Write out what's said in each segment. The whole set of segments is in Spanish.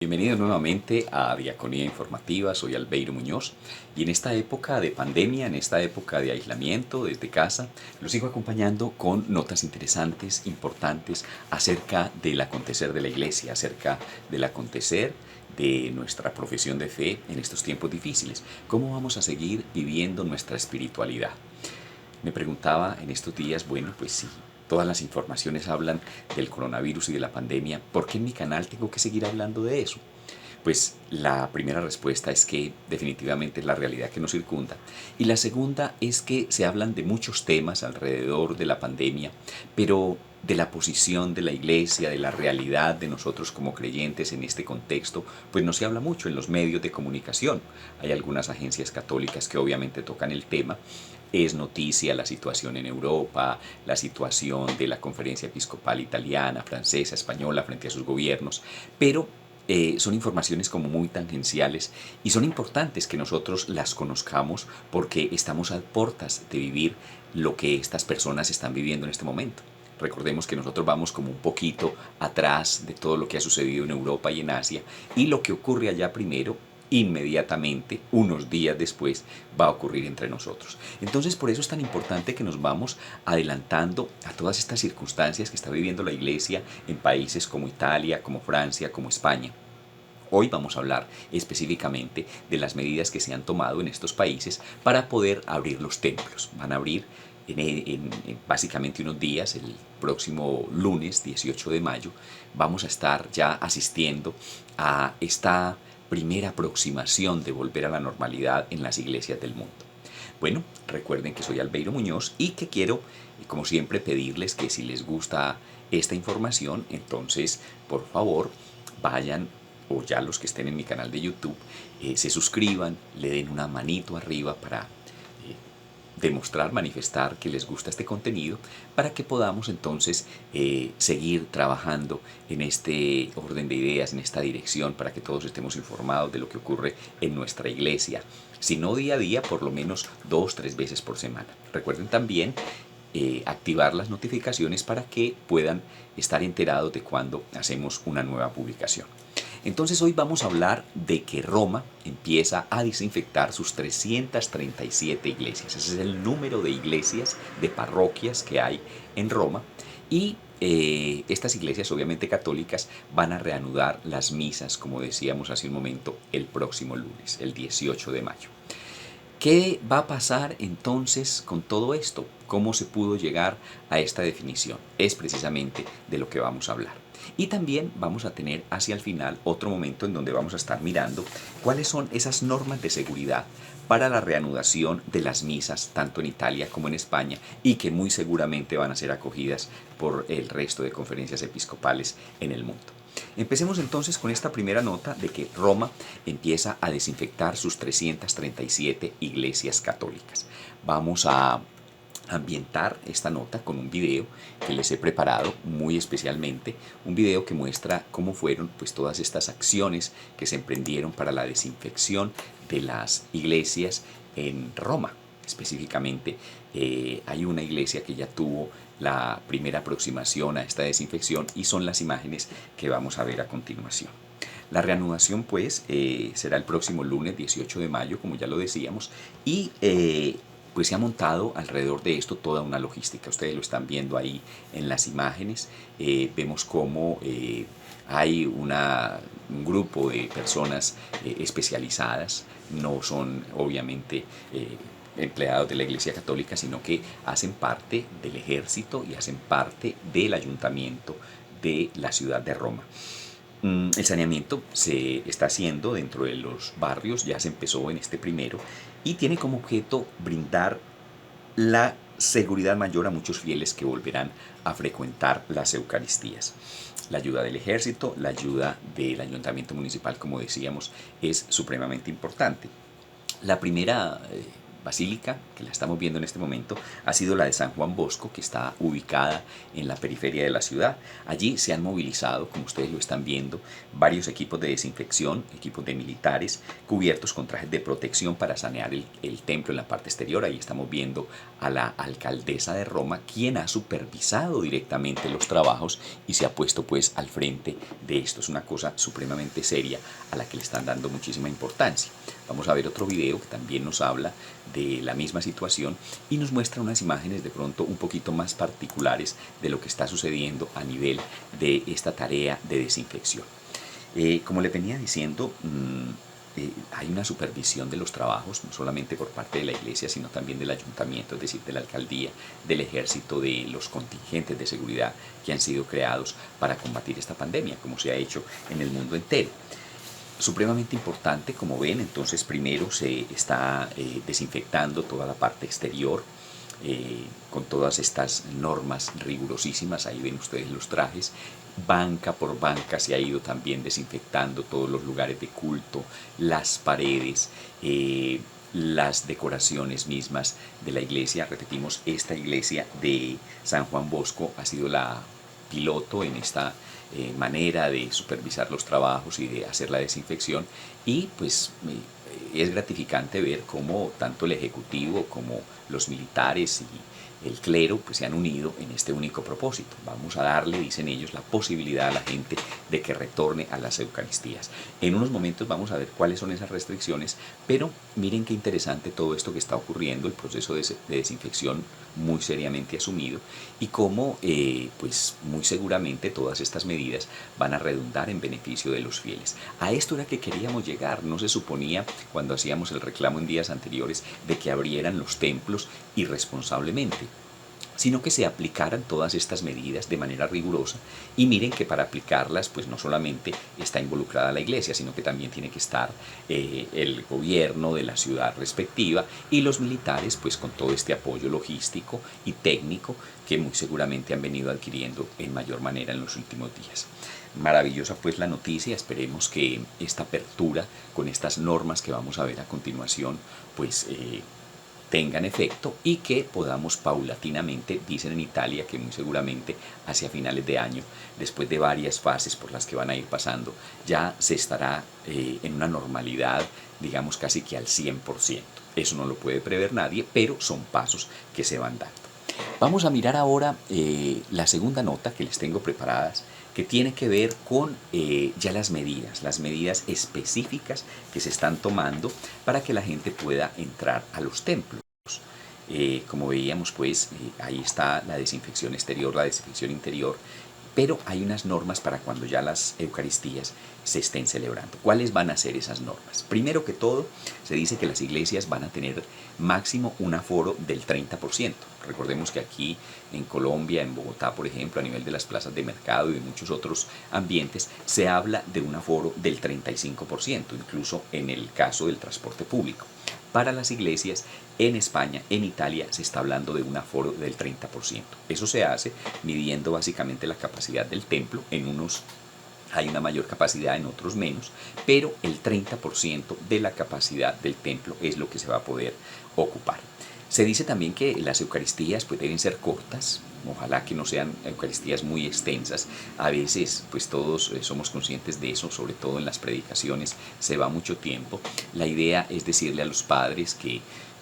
Bienvenidos nuevamente a Diaconía Informativa, soy Albeiro Muñoz y en esta época de pandemia, en esta época de aislamiento desde casa, los sigo acompañando con notas interesantes, importantes acerca del acontecer de la iglesia, acerca del acontecer de nuestra profesión de fe en estos tiempos difíciles. ¿Cómo vamos a seguir viviendo nuestra espiritualidad? Me preguntaba en estos días, bueno, pues si todas las informaciones hablan del coronavirus y de la pandemia, ¿por qué en mi canal tengo que seguir hablando de eso? Pues la primera respuesta es que definitivamente es la realidad que nos circunda. Y la segunda es que se hablan de muchos temas alrededor de la pandemia, pero de la posición de la iglesia, de la realidad de nosotros como creyentes en este contexto, pues no se habla mucho en los medios de comunicación. Hay algunas agencias católicas que obviamente tocan el tema. Es noticia la situación en Europa, la situación de la conferencia episcopal italiana, francesa, española frente a sus gobiernos, pero son informaciones como muy tangenciales y son importantes que nosotros las conozcamos porque estamos a puertas de vivir lo que estas personas están viviendo en este momento. Recordemos que nosotros vamos como un poquito atrás de todo lo que ha sucedido en Europa y en Asia, y lo que ocurre allá primero, inmediatamente, unos días después, va a ocurrir entre nosotros. Entonces, por eso es tan importante que nos vamos adelantando a todas estas circunstancias que está viviendo la iglesia en países como Italia, como Francia, como España. Hoy vamos a hablar específicamente de las medidas que se han tomado en estos países para poder abrir los templos. Van a abrir en básicamente unos días, el próximo lunes 18 de mayo, vamos a estar ya asistiendo a esta primera aproximación de volver a la normalidad en las iglesias del mundo. Bueno, recuerden que soy Albeiro Muñoz y que quiero, como siempre, pedirles que si les gusta esta información, entonces, por favor, vayan, o ya los que estén en mi canal de YouTube, se suscriban, le den una manito arriba para demostrar, manifestar que les gusta este contenido, para que podamos entonces seguir trabajando en este orden de ideas, en esta dirección, para que todos estemos informados de lo que ocurre en nuestra iglesia, si no día a día, por lo menos 2 o 3 veces por semana. Recuerden también activar las notificaciones para que puedan estar enterados de cuando hacemos una nueva publicación. Entonces hoy vamos a hablar de que Roma empieza a desinfectar sus 337 iglesias. Ese es el número de iglesias, de parroquias que hay en Roma. Y estas iglesias, obviamente católicas, van a reanudar las misas, como decíamos hace un momento, el próximo lunes, el 18 de mayo. ¿Qué va a pasar entonces con todo esto? ¿Cómo se pudo llegar a esta definición? Es precisamente de lo que vamos a hablar. Y también vamos a tener hacia el final otro momento en donde vamos a estar mirando cuáles son esas normas de seguridad para la reanudación de las misas, tanto en Italia como en España, y que muy seguramente van a ser acogidas por el resto de conferencias episcopales en el mundo. Empecemos entonces con esta primera nota de que Roma empieza a desinfectar sus 337 iglesias católicas. Vamos a ambientar esta nota con un video que les he preparado muy especialmente, un video que muestra cómo fueron pues todas estas acciones que se emprendieron para la desinfección de las iglesias en Roma. Específicamente, hay una iglesia que ya tuvo la primera aproximación a esta desinfección y son las imágenes que vamos a ver a continuación. La reanudación pues será el próximo lunes 18 de mayo, como ya lo decíamos, y pues se ha montado alrededor de esto toda una logística. Ustedes lo están viendo ahí en las imágenes. Vemos cómo hay un grupo de personas especializadas, no son obviamente empleados de la Iglesia Católica, sino que hacen parte del ejército y hacen parte del ayuntamiento de la ciudad de Roma. El saneamiento se está haciendo dentro de los barrios, ya se empezó en este primero, y tiene como objeto brindar la seguridad mayor a muchos fieles que volverán a frecuentar las Eucaristías. La ayuda del ejército, la ayuda del ayuntamiento municipal, como decíamos, es supremamente importante. La primera basílica, que la estamos viendo en este momento, ha sido la de San Juan Bosco, que está ubicada en la periferia de la ciudad. Allí se han movilizado, como ustedes lo están viendo, varios equipos de desinfección, equipos de militares, cubiertos con trajes de protección para sanear el templo en la parte exterior. Ahí estamos viendo a la alcaldesa de Roma, quien ha supervisado directamente los trabajos y se ha puesto pues al frente de esto. Es una cosa supremamente seria a la que le están dando muchísima importancia. Vamos a ver otro video que también nos habla de la misma situación y nos muestra unas imágenes de pronto un poquito más particulares de lo que está sucediendo a nivel de esta tarea de desinfección. Como le venía diciendo, hay una supervisión de los trabajos, no solamente por parte de la iglesia, sino también del ayuntamiento, es decir, de la alcaldía, del ejército, de los contingentes de seguridad que han sido creados para combatir esta pandemia, como se ha hecho en el mundo entero. Supremamente importante, como ven, entonces primero se está desinfectando toda la parte exterior con todas estas normas rigurosísimas. Ahí ven ustedes los trajes. Banca por banca se ha ido también desinfectando todos los lugares de culto, las paredes, las decoraciones mismas de la iglesia. Repetimos, esta iglesia de San Juan Bosco ha sido la piloto en esta manera de supervisar los trabajos y de hacer la desinfección, y pues es gratificante ver cómo tanto el ejecutivo como los militares y el clero pues se han unido en este único propósito. Vamos a darle, dicen ellos, la posibilidad a la gente de que retorne a las Eucaristías. En unos momentos vamos a ver cuáles son esas restricciones, pero miren qué interesante todo esto que está ocurriendo, el proceso de desinfección muy seriamente asumido, y cómo pues muy seguramente todas estas medidas van a redundar en beneficio de los fieles. A esto era que queríamos llegar. No se suponía, cuando hacíamos el reclamo en días anteriores, de que abrieran los templos irresponsablemente, sino que se aplicaran todas estas medidas de manera rigurosa. Y miren que para aplicarlas pues no solamente está involucrada la iglesia, sino que también tiene que estar el gobierno de la ciudad respectiva y los militares pues con todo este apoyo logístico y técnico que muy seguramente han venido adquiriendo en mayor manera en los últimos días. Maravillosa pues la noticia. Esperemos que esta apertura con estas normas que vamos a ver a continuación pues tengan efecto y que podamos paulatinamente, dicen en Italia que muy seguramente hacia finales de año, después de varias fases por las que van a ir pasando, ya se estará en una normalidad, digamos casi que al 100%. Eso no lo puede prever nadie, pero son pasos que se van dando. Vamos a mirar ahora la segunda nota que les tengo preparadas, que tiene que ver con ya las medidas específicas que se están tomando para que la gente pueda entrar a los templos. Como veíamos, pues ahí está la desinfección exterior, la desinfección interior, pero hay unas normas para cuando ya las Eucaristías se estén celebrando. ¿Cuáles van a ser esas normas? Primero que todo, se dice que las iglesias van a tener máximo un aforo del 30%. Recordemos que aquí en Colombia, en Bogotá, por ejemplo, a nivel de las plazas de mercado y de muchos otros ambientes, se habla de un aforo del 35%, incluso en el caso del transporte público. Para las iglesias en España, en Italia, se está hablando de un aforo del 30%. Eso se hace midiendo básicamente la capacidad del templo. En unos hay una mayor capacidad, en otros menos, pero el 30% de la capacidad del templo es lo que se va a poder ocupar. Se dice también que las Eucaristías pues deben ser cortas, ojalá que no sean Eucaristías muy extensas. A veces pues todos somos conscientes de eso, sobre todo en las predicaciones se va mucho tiempo. La idea es decirle a los padres que,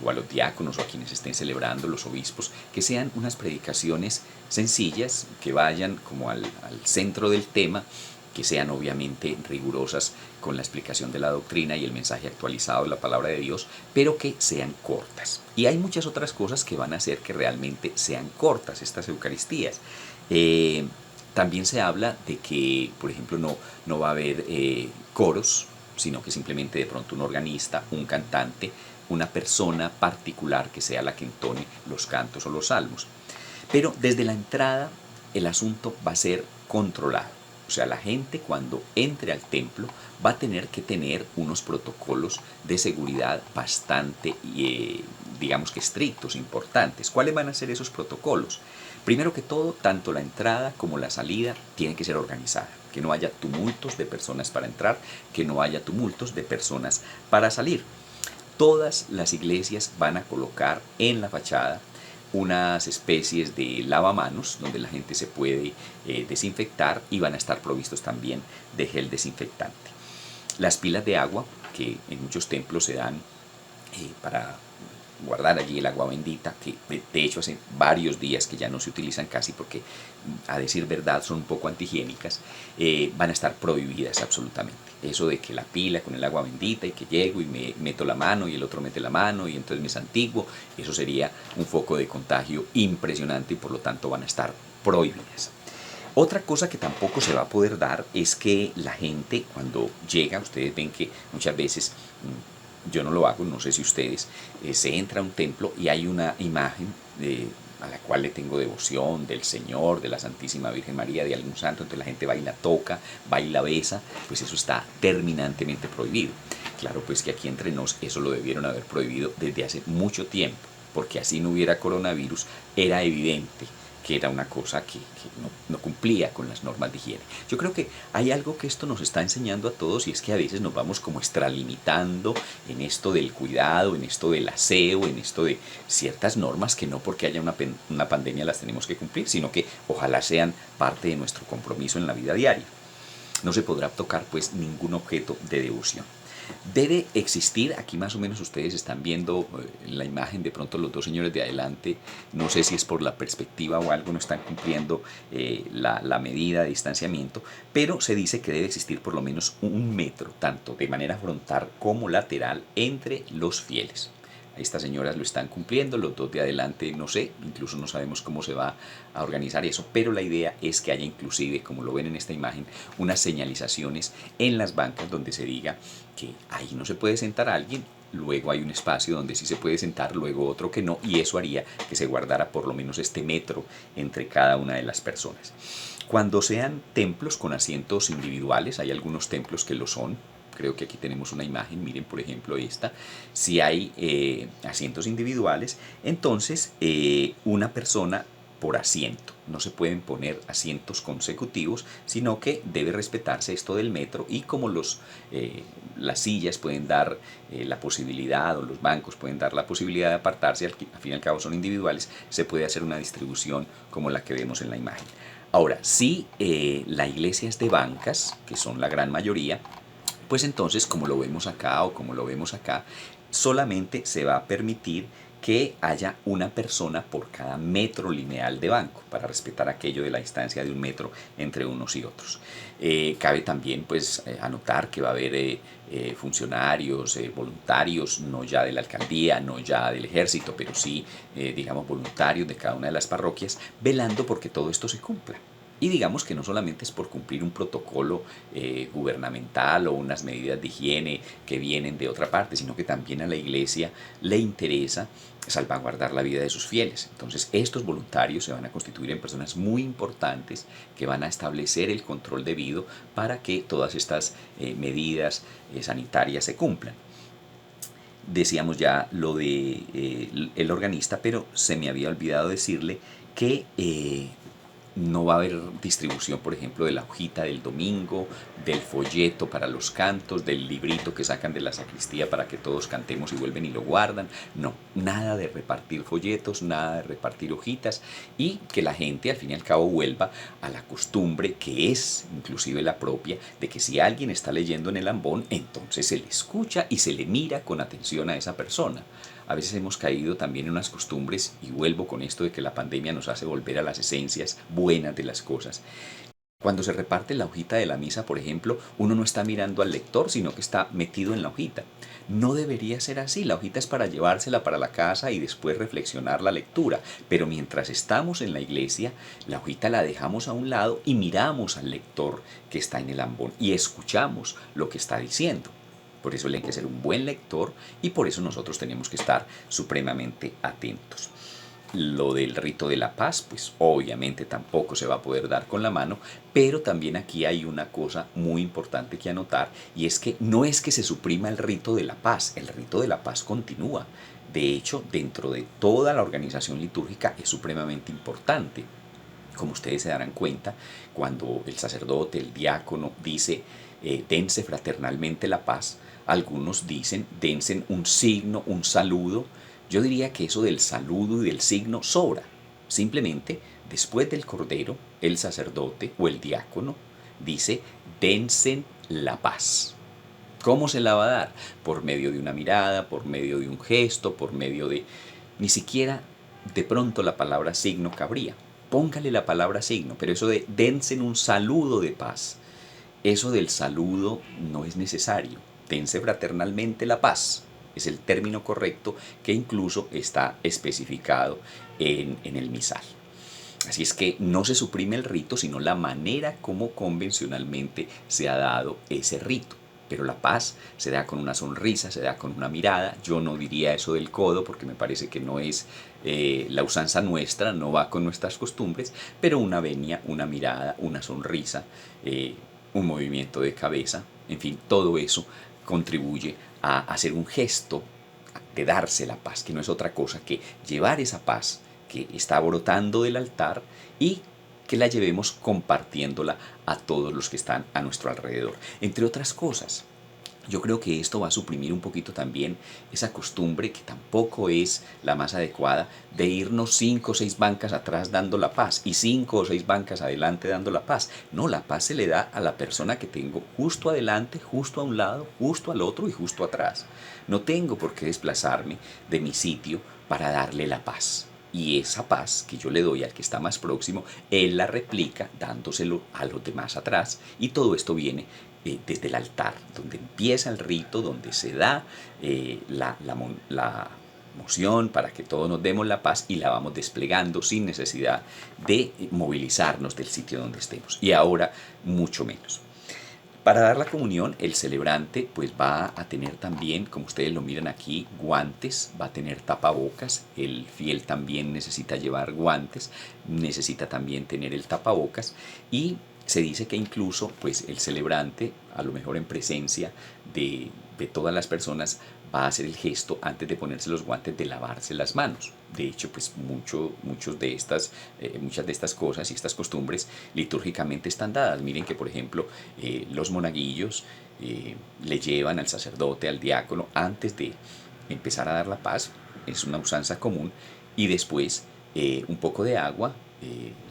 o a los diáconos o a quienes estén celebrando, los obispos, que sean unas predicaciones sencillas, que vayan como al centro del tema, que sean obviamente rigurosas con la explicación de la doctrina y el mensaje actualizado de la palabra de Dios, pero que sean cortas. Y hay muchas otras cosas que van a hacer que realmente sean cortas estas Eucaristías. También se habla de que, por ejemplo, no va a haber coros, sino que simplemente de pronto un organista, un cantante, una persona particular que sea la que entone los cantos o los salmos. Pero desde la entrada el asunto va a ser controlado. O sea, la gente cuando entre al templo va a tener que tener unos protocolos de seguridad bastante, digamos que estrictos, importantes. ¿Cuáles van a ser esos protocolos? Primero que todo, tanto la entrada como la salida tiene que ser organizada. Que no haya tumultos de personas para entrar, que no haya tumultos de personas para salir. todas las iglesias van a colocar en la fachada unas especies de lavamanos donde la gente se puede desinfectar, y van a estar provistos también de gel desinfectante. Las pilas de agua, que en muchos templos se dan para guardar allí el agua bendita, que de hecho hace varios días que ya no se utilizan casi porque, a decir verdad, son un poco antihigiénicas, van a estar prohibidas absolutamente. Eso de que la pila con el agua bendita y que llego y me meto la mano y el otro mete la mano y entonces me santiguo, eso sería un foco de contagio impresionante y por lo tanto van a estar prohibidas. Otra cosa que tampoco se va a poder dar es que la gente cuando llega, ustedes ven que muchas veces, yo no lo hago, no sé si ustedes, se entra a un templo y hay una imagen a la cual le tengo devoción, del Señor, de la Santísima Virgen María, de algún santo, entonces la gente va y la toca, va y la besa, pues eso está terminantemente prohibido. Claro, pues que aquí entre nos eso lo debieron haber prohibido desde hace mucho tiempo, porque así no hubiera coronavirus, era evidente que era una cosa que no cumplía con las normas de higiene. Yo creo que hay algo que esto nos está enseñando a todos, y es que a veces nos vamos como extralimitando en esto del cuidado, en esto del aseo, en esto de ciertas normas que no porque haya una pandemia las tenemos que cumplir, sino que ojalá sean parte de nuestro compromiso en la vida diaria. No se podrá tocar pues ningún objeto de devoción. Debe existir, aquí más o menos ustedes están viendo la imagen, de pronto los dos señores de adelante, no sé si es por la perspectiva o algo, no están cumpliendo la medida de distanciamiento, pero se dice que debe existir por lo menos 1 metro, tanto de manera frontal como lateral, entre los fieles. Estas señoras lo están cumpliendo, los dos de adelante no sé, incluso no sabemos cómo se va a organizar eso, pero la idea es que haya inclusive, como lo ven en esta imagen, unas señalizaciones en las bancas donde se diga que ahí no se puede sentar a alguien, luego hay un espacio donde sí se puede sentar, luego otro que no, y eso haría que se guardara por lo menos este metro entre cada una de las personas. Cuando sean templos con asientos individuales, hay algunos templos que lo son, creo que aquí tenemos una imagen, miren por ejemplo esta, si hay asientos individuales, entonces una persona por asiento, no se pueden poner asientos consecutivos, sino que debe respetarse esto del metro, y como las sillas pueden dar la posibilidad, o los bancos pueden dar la posibilidad de apartarse, al fin y al cabo son individuales, se puede hacer una distribución como la que vemos en la imagen. Ahora, si la iglesia es de bancas, que son la gran mayoría, pues entonces, como lo vemos acá o como lo vemos acá, solamente se va a permitir que haya una persona por cada metro lineal de banco, para respetar aquello de la distancia de 1 metro entre unos y otros. Cabe también pues anotar que va a haber funcionarios, voluntarios, no ya de la alcaldía, no ya del ejército, pero sí, digamos, voluntarios de cada una de las parroquias, velando porque todo esto se cumpla. Y digamos que no solamente es por cumplir un protocolo gubernamental o unas medidas de higiene que vienen de otra parte, sino que también a la iglesia le interesa salvaguardar la vida de sus fieles. Entonces estos voluntarios se van a constituir en personas muy importantes que van a establecer el control debido para que todas estas medidas sanitarias se cumplan. Decíamos ya lo de el organista, pero se me había olvidado decirle que no va a haber distribución, por ejemplo, de la hojita del domingo, del folleto para los cantos, del librito que sacan de la sacristía para que todos cantemos y vuelven y lo guardan. No, nada de repartir folletos, nada de repartir hojitas, y que la gente al fin y al cabo vuelva a la costumbre, que es inclusive la propia, de que si alguien está leyendo en el ambón, entonces se le escucha y se le mira con atención a esa persona. A veces hemos caído también en unas costumbres, y vuelvo con esto de que la pandemia nos hace volver a las esencias buenas de las cosas. Cuando se reparte la hojita de la misa, por ejemplo, uno no está mirando al lector, sino que está metido en la hojita. No debería ser así, la hojita es para llevársela para la casa y después reflexionar la lectura, pero mientras estamos en la iglesia, la hojita la dejamos a un lado y miramos al lector que está en el ambón y escuchamos lo que está diciendo. Por eso él hay que ser un buen lector, y por eso nosotros tenemos que estar supremamente atentos. Lo del rito de la paz, pues obviamente tampoco se va a poder dar con la mano, pero también aquí hay una cosa muy importante que anotar, y es que no es que se suprima el rito de la paz, el rito de la paz continúa. De hecho, dentro de toda la organización litúrgica es supremamente importante. Como ustedes se darán cuenta, cuando el sacerdote, el diácono, dice dense fraternalmente la paz. Algunos dicen, dense un signo, un saludo. Yo diría que eso del saludo y del signo sobra. Simplemente, después del cordero, el sacerdote o el diácono dice, dense la paz. ¿Cómo se la va a dar? Por medio de una mirada, por medio de un gesto, por medio de... Ni siquiera de pronto la palabra signo cabría. Póngale la palabra signo, pero eso de dense un saludo de paz, eso del saludo no es necesario. Dense fraternalmente la paz. Es el término correcto que incluso está especificado en el misal. Así es que no se suprime el rito, sino la manera como convencionalmente se ha dado ese rito. Pero la paz se da con una sonrisa, se da con una mirada. Yo no diría eso del codo porque me parece que no es la usanza nuestra, no va con nuestras costumbres, pero una venia, una mirada, una sonrisa, un movimiento de cabeza, en fin, todo eso contribuye a hacer un gesto de darse la paz, que no es otra cosa que llevar esa paz que está brotando del altar y que la llevemos compartiéndola a todos los que están a nuestro alrededor. Entre otras cosas, yo creo que esto va a suprimir un poquito también esa costumbre que tampoco es la más adecuada de irnos 5 o 6 bancas atrás dando la paz y 5 o 6 bancas adelante dando la paz. No, la paz se le da a la persona que tengo justo adelante, justo a un lado, justo al otro y justo atrás. No tengo por qué desplazarme de mi sitio para darle la paz. Y esa paz que yo le doy al que está más próximo, él la replica dándoselo a los demás atrás. Y todo esto viene desde el altar, donde empieza el rito, donde se da la moción para que todos nos demos la paz y la vamos desplegando sin necesidad de movilizarnos del sitio donde estemos. Y ahora mucho menos. Para dar la comunión, el celebrante pues va a tener también, como ustedes lo miran aquí, guantes, va a tener tapabocas, el fiel también necesita llevar guantes, necesita también tener el tapabocas y se dice que incluso pues el celebrante, a lo mejor en presencia de todas las personas, va a hacer el gesto antes de ponerse los guantes de lavarse las manos. De hecho, pues muchas de estas cosas y estas costumbres litúrgicamente están dadas. Miren que, por ejemplo, los monaguillos le llevan al sacerdote, al diácono, antes de empezar a dar la paz, es una usanza común, y después un poco de agua,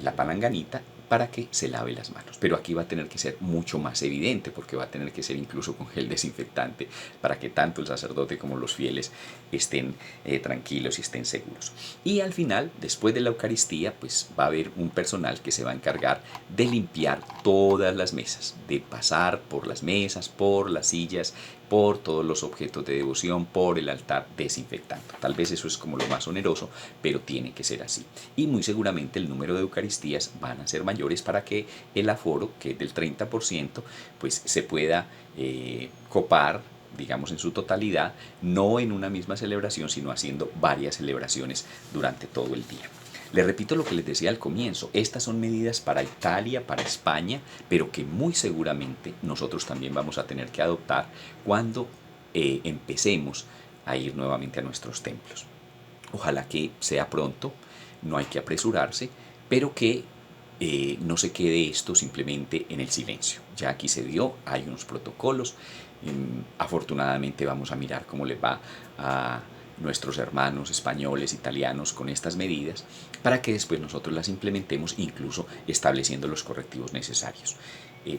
la palanganita, para que se lave las manos. Pero aquí va a tener que ser mucho más evidente porque va a tener que ser incluso con gel desinfectante para que tanto el sacerdote como los fieles estén tranquilos y estén seguros. Y al final, después de la Eucaristía, pues va a haber un personal que se va a encargar de limpiar todas las mesas, de pasar por las mesas, por las sillas, por todos los objetos de devoción, por el altar, desinfectando. Tal vez eso es como lo más oneroso, pero tiene que ser así. Y muy seguramente el número de Eucaristías van a ser mayores para que el aforo, que es del 30%, pues se pueda copar, digamos, en su totalidad, no en una misma celebración, sino haciendo varias celebraciones durante todo el día. Les repito lo que les decía al comienzo, estas son medidas para Italia, para España, pero que muy seguramente nosotros también vamos a tener que adoptar cuando empecemos a ir nuevamente a nuestros templos. Ojalá que sea pronto, no hay que apresurarse, pero que no se quede esto simplemente en el silencio. Ya aquí se dio, hay unos protocolos, afortunadamente vamos a mirar cómo les va a nuestros hermanos españoles, italianos con estas medidas para que después nosotros las implementemos, incluso estableciendo los correctivos necesarios.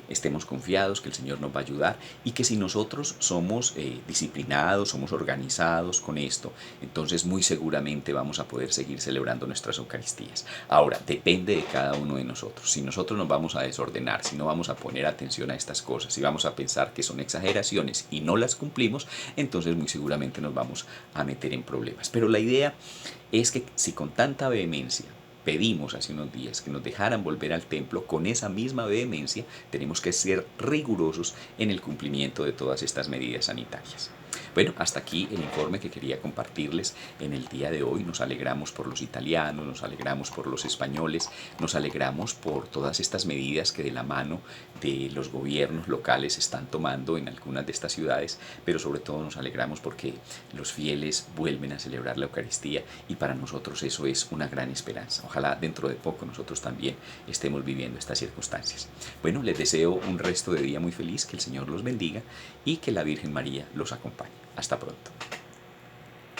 Estemos confiados que el Señor nos va a ayudar y que si nosotros somos disciplinados, somos organizados con esto, entonces muy seguramente vamos a poder seguir celebrando nuestras Eucaristías. Ahora, depende de cada uno de nosotros. Si nosotros nos vamos a desordenar, si no vamos a poner atención a estas cosas, si vamos a pensar que son exageraciones y no las cumplimos, entonces muy seguramente nos vamos a meter en problemas. Pero la idea es que si con tanta vehemencia pedimos hace unos días que nos dejaran volver al templo, con esa misma vehemencia tenemos que ser rigurosos en el cumplimiento de todas estas medidas sanitarias. Bueno, hasta aquí el informe que quería compartirles en el día de hoy. Nos alegramos por los italianos, nos alegramos por los españoles, nos alegramos por todas estas medidas que de la mano de los gobiernos locales están tomando en algunas de estas ciudades, pero sobre todo nos alegramos porque los fieles vuelven a celebrar la Eucaristía y para nosotros eso es una gran esperanza. Ojalá dentro de poco nosotros también estemos viviendo estas circunstancias. Bueno, les deseo un resto de día muy feliz, que el Señor los bendiga y que la Virgen María los acompañe. Hasta pronto.